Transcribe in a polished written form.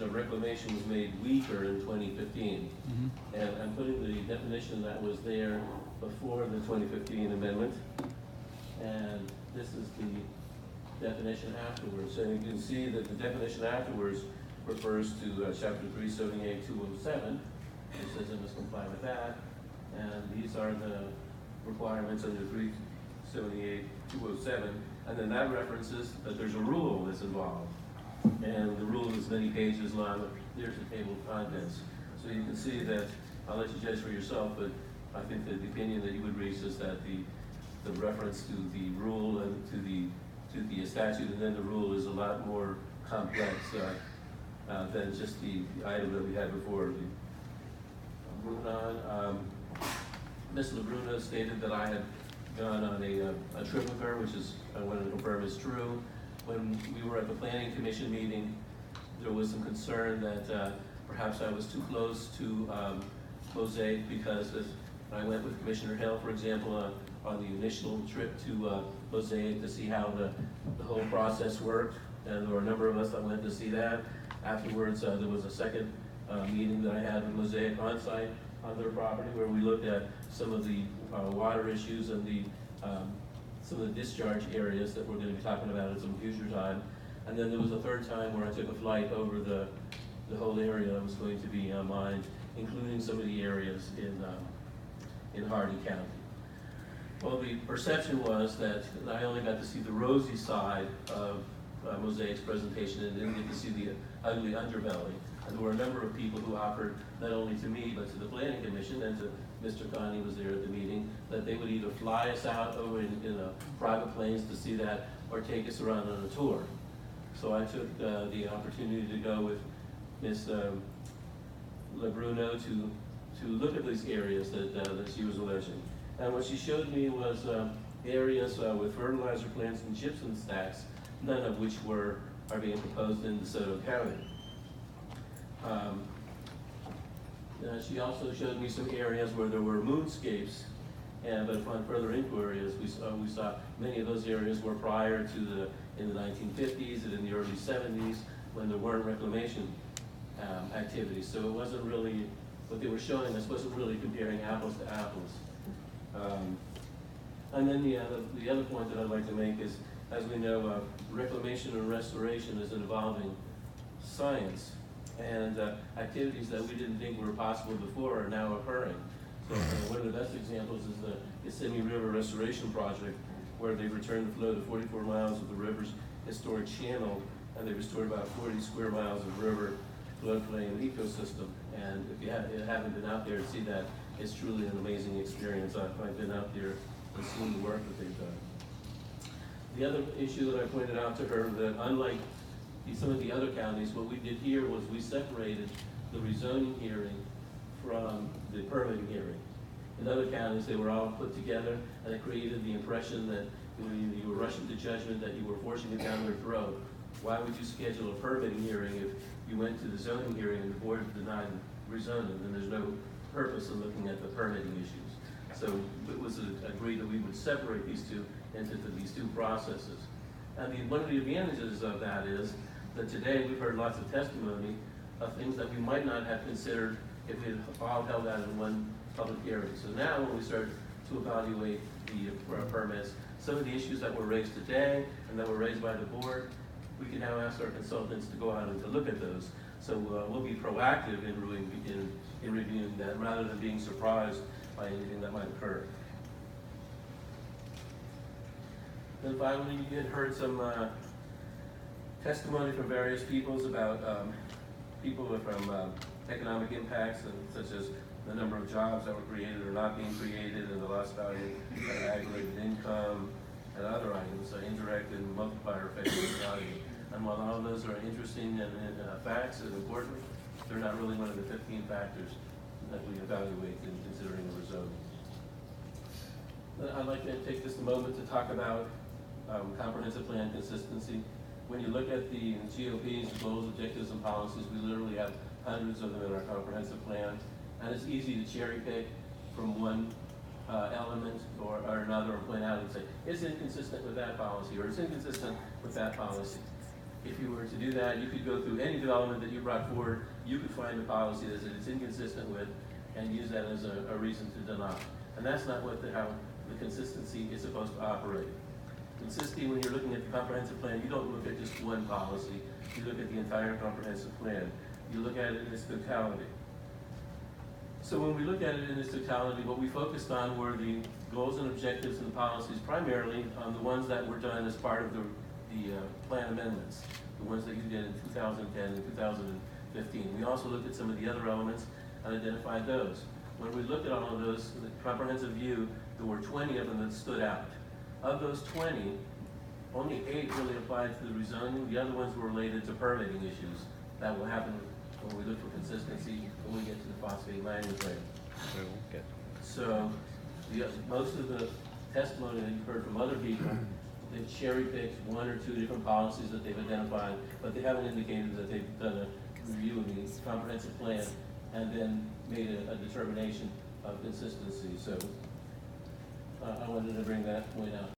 definition of reclamation was made weaker in 2015. And I'm putting the definition that was there before the 2015 amendment. And this is the definition afterwards. So you can see that the definition afterwards refers to chapter 378-207, which says it must comply with that. And these are the requirements under 378-207. And then that references that there's a rule that's involved. And the rule is many pages long. There's a table of contents. So you can see that, I'll let you judge for yourself, but I think that the opinion that you would reach is that the reference to the rule and to the statute and then the rule is a lot more complex than just the item that we had before. Moving on, Ms. LaBruna stated that I had gone on a trip with her, which is, I wanted to confirm is true. When we were at the Planning Commission meeting, there was some concern that perhaps I was too close to Mosaic because as I went with Commissioner Hill, for example, on the initial trip to Mosaic to see how the whole process worked. And there were a number of us that went to see that. Afterwards, there was a second meeting that I had with Mosaic on site on their property where we looked at some of the water issues and some of the discharge areas that we're going to be talking about at some future time. And then there was a third time where I took a flight over the whole area that was going to be mined, including some of the areas in Hardin County. Well, the perception was that I only got to see the rosy side of Mosaic's presentation and didn't get to see the ugly underbelly. And there were a number of people who offered, not only to me, but to the Planning Commission and to Mr. Connie was there at the meeting, that they would either fly us out over in private planes to see that or take us around on a tour. So I took the opportunity to go with Ms. LaBruno to look at these areas that she was alleging. And what she showed me was areas with fertilizer plants and gypsum stacks, none of which are being proposed in DeSoto County. She also showed me some areas where there were moonscapes, but upon further inquiries, we saw many of those areas were prior to in the 1950s and in the early 70s when there weren't reclamation activities. So it wasn't really, what they were showing us wasn't really comparing apples to apples. And then the other point that I'd like to make is, as we know, reclamation and restoration is an evolving science. And activities that we didn't think were possible before are now occurring. So one of the best examples is the Kissimmee River Restoration Project, where they returned the flow to 44 miles of the river's historic channel, and they restored about 40 square miles of river floodplain ecosystem. And if you haven't been out there to see that, it's truly an amazing experience. I've been out there and seen the work that they've done. The other issue that I pointed out to her, that unlike some of the other counties, what we did here was we separated the rezoning hearing from the permitting hearing. In other counties, they were all put together, and it created the impression that you were rushing to judgment, that you were forcing it down their throat. Why would you schedule a permitting hearing if you went to the zoning hearing and the board denied rezoning? Then there's no purpose in looking at the permitting issues. So it was agreed that we would separate these two into these two processes. And one of the advantages of that is that today we've heard lots of testimony of things that we might not have considered if we had all held that in one public hearing. So now when we start to evaluate the permits, some of the issues that were raised today and that were raised by the board, we can now ask our consultants to go out and to look at those. So we'll be proactive in reviewing that rather than being surprised by anything that might occur. Then finally, you had heard some testimony from various peoples about people from economic impacts, and such as the number of jobs that were created or not being created, and the lost value of aggregated income, and other items, indirect and multiplier effects of value. And while all of those are interesting and facts and important, they're not really one of the 15 factors that we evaluate in considering the rezoning. I'd like to take just a moment to talk about comprehensive plan consistency. When you look at the GOP's goals, objectives, and policies, we literally have hundreds of them in our comprehensive plan, and it's easy to cherry pick from one element or another and point out and say, it's inconsistent with that policy, or it's inconsistent with that policy. if you were to do that, you could go through any development that you brought forward, you could find a policy that it's inconsistent with, and use that as a reason to deny. And that's not how the consistency is supposed to operate. Consistency, when you're looking at the comprehensive plan, you don't look at just one policy, you look at the entire comprehensive plan. You look at it in its totality. So when we look at it in its totality, what we focused on were the goals and objectives and the policies, primarily on the ones that were done as part of the plan amendments, the ones that you did in 2010 and 2015. We also looked at some of the other elements and identified those. When we looked at all of those, the comprehensive view, there were 20 of them that stood out. Of those 20, only 8 really applied to the rezoning. The other ones were related to permitting issues. That will happen when we look for consistency when we get to the phosphate language rate. So most of the testimony that you've heard from other people, they've cherry-picked 1 or 2 different policies that they've identified, but they haven't indicated that they've done a review of the comprehensive plan and then made a determination of consistency. So I wanted to bring that point out.